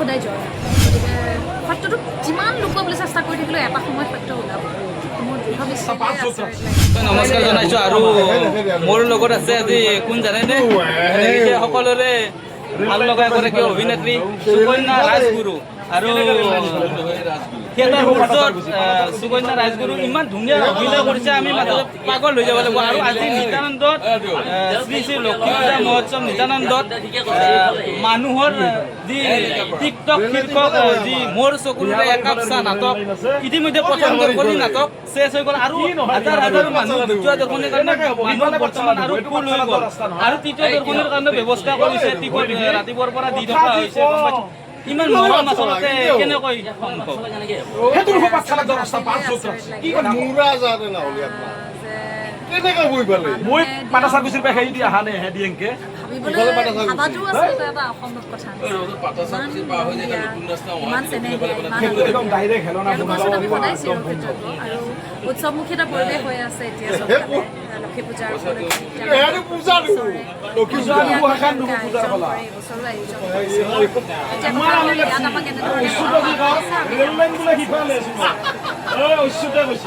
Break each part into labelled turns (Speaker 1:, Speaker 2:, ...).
Speaker 1: সদায় জয় গতিকে সত্যটো যিমান লুকুৱাবলৈ চেষ্টা কৰি থাকিলেও এটা সময়ত সত্য ওলাব মোৰ দৃঢ় বিশ্বাস
Speaker 2: নমস্কাৰ জনাইছোঁ আৰু মোৰ লগত আছে আজি কোন জানেনে সকলোৰে ভাল লগা এগৰাকী অভিনেত্ৰী সুকন্যা ৰাজগুৰু আৰু থিয়েটাৰ কোৰ্চত সুকন্যা ৰাজগুৰু ইমান ধুনীয়া অভিনয় কৰিছে আমি মাজতে পাগল হৈ যাব লাগিব আৰু আজি নিত্যানন্দত শ্ৰী শ্ৰী লক্ষ্মী পূজা মহোৎসৱ নিত্যানন্দত মানুহৰ যি টিকটক শীৰ্ষক যি মোৰ চকুৰে একাপ চাহ নাটক ইতিমধ্যে প্ৰথম দৰ্শনী নাটক শেষ হৈ গ'ল আৰু হাজাৰ হাজাৰ মানুহ দ্বিতীয় দৰ্শনীৰ কাৰণে মানুহ বৰ্তমান আৰু ফুল হৈ গ'ল আৰু তৃতীয় দৰ্শনীৰ কাৰণে ব্যৱস্থা কৰিছে টিকট ৰাতিপুৱাৰ পৰা দি থকা হৈছে ইমান মৰম আচলতে কেনেকৈ সম্ভৱ
Speaker 3: সেইটো ৰূপত চালা দৰস্তা পাঁচ সূত্ৰ কি কথা মুৰা জানে না হলি আপনা কেনেকৈ বই পালে মই পাটাসাৰ গুছিৰ পে হেই দি আহা নে হে দিয়েনকে
Speaker 1: ভাবিবলৈ ভাবাটো আচলতে এটা অসম্ভৱ কথা ইমান চেনেহ
Speaker 3: একদম ডাইৰেক্ট হেলনা
Speaker 1: বনোৱা আৰু উৎসৱমুখী এটা পৰিৱেশ হৈ আছে এতিয়া লক্ষ্মী পূজাৰ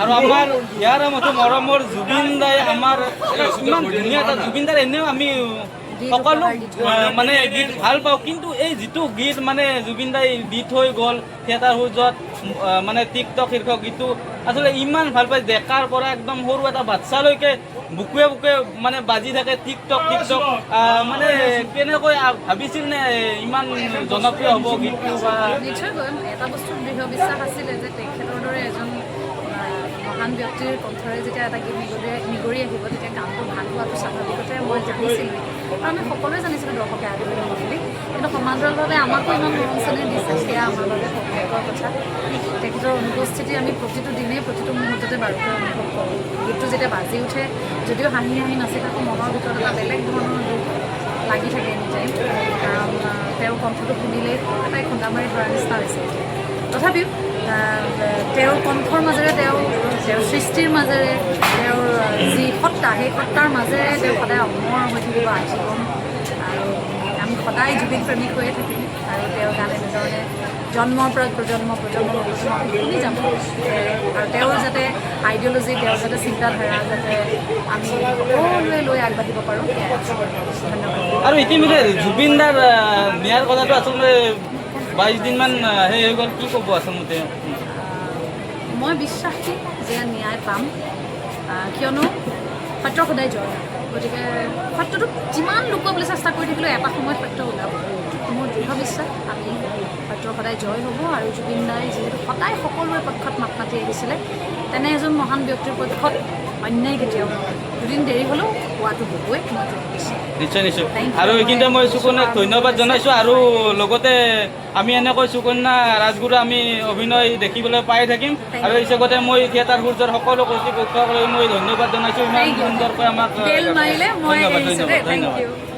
Speaker 2: আৰু আমাৰ ইয়াৰ মতে মৰমৰ জুবিন দাই আমাৰ ইমান ধুনীয়া এটা জুবিন দাৰ এনেও আমি সকলো মানে গীত ভাল পাওঁ কিন্তু এই যিটো গীত মানে জুবিন দাই দি থৈ গ'ল থিয়েটাৰ সূৰ্যত মানে টিকটক শীৰ্ষক গীতটো আচলতে ইমান ভাল পায় ডেকাৰ পৰা একদম সৰু এটা বাচ্চালৈকে বুকুৱে বুকুৱে মানে বাজি থাকে টিকটক টিকটক মানে কেনেকৈ ভাবিছিল নে ইমান জনপ্ৰিয় হ'ব গীতটো বা
Speaker 1: নিশ্চয়কৈ এটা বস্তুৰ দৃঢ় বিশ্বাস আছিলে যে তেখেতৰ দৰে এজন মহান ব্যক্তিৰ কণ্ঠৰে যেতিয়া এটা গীত নিগৰি আহিব তেতিয়া গানটো ভাল হোৱাটো স্বাভাৱিকতে মই জানিছিলোঁ আৰু আমি সকলোৱে জানিছিলোঁ দৰ্শকে আদৰিব বুলি কিন্তু সমান্তৰালভাৱে আমাকো ইমান মৰম চেনেহ দিছে সেয়া আমাৰ বাবে সৌভাগ্যৰ কথা তেখেতৰ অনুপস্থিতি আমি প্ৰতিটো দিনেই প্ৰতিটো মুহূৰ্ততে বাৰুকৈ অনুভৱ কৰোঁ গীতটো যেতিয়া বাজি উঠে যদিও হাঁহি হাঁহি নাচি থাকোঁ মনৰ ভিতৰত এটা বেলেগ ধৰণৰ দুখ লাগি থাকে এনিটাইম কাৰণ তেওঁৰ কণ্ঠটো শুনিলেই এটাই খুন্দা মাৰি ধৰাৰ নিচিনা হৈছে তথাপিও তেওঁৰ কণ্ঠৰ মাজেৰে তেওঁৰ সৃষ্টিৰ মাজেৰে তেওঁৰ যি সত্তা সেই সত্তাৰ মাজেৰে তেওঁ সদায় অমৰ হৈ থাকিব আজীৱন আৰু আমি সদায় জুবিন প্ৰেমিক হৈয়ে থাকিম আৰু তেওঁৰ গান এনেধৰণে জন্মৰ পৰা প্ৰজন্ম শুনি যাম আৰু তেওঁৰ যাতে আইডিঅ'লজি তেওঁৰ যাতে চিন্তাধাৰা যাতে আমি সকলোৱে লৈ আগবাঢ়িব পাৰোঁ ধন্যবাদ
Speaker 2: আৰু ইতিমধ্যে জুবিন দাৰ ন্যায়ৰ কথাটো আচলতে 22 দিনমান সেই হৈ গ'ল কি ক'ব আচলতে
Speaker 1: মই বিশ্বাসী যে ন্যায় পাম কিয়নো সত্য সদায় জয় গতিকে সত্যটো যিমান লুকুৱাবলৈ চেষ্টা কৰি থাকিলেও এটা সময়ত সত্য ওলাব মোৰ দৃঢ় বিশ্বাস আমি সত্য সদায় জয় হ'ব আৰু জুবিন দাই যিহেতু সদায় সকলোৰে পক্ষত মাত মাতি আহিছিলে তেনে এজন মহান ব্যক্তিৰ পক্ষত অন্যায় কেতিয়াও দুদিন দেৰি হ'লেও হোৱাটো হ'বই
Speaker 2: নিশ্চয় নিশ্চয় আৰু এইখিনিতে মই সুকন্যাক ধন্যবাদ জনাইছোঁ আৰু লগতে আমি এনেকৈ সুকন্যা ৰাজগুৰু আমি অভিনয় দেখিবলৈ পাই থাকিম আৰু এই হিচাপতে মই থিয়েটাৰ সূৰ্যৰ সকলো কৰ্তৃপক্ষক মই ধন্যবাদ জনাইছোঁ ইমান সুন্দৰকৈ আমাক
Speaker 1: ধন্যবাদ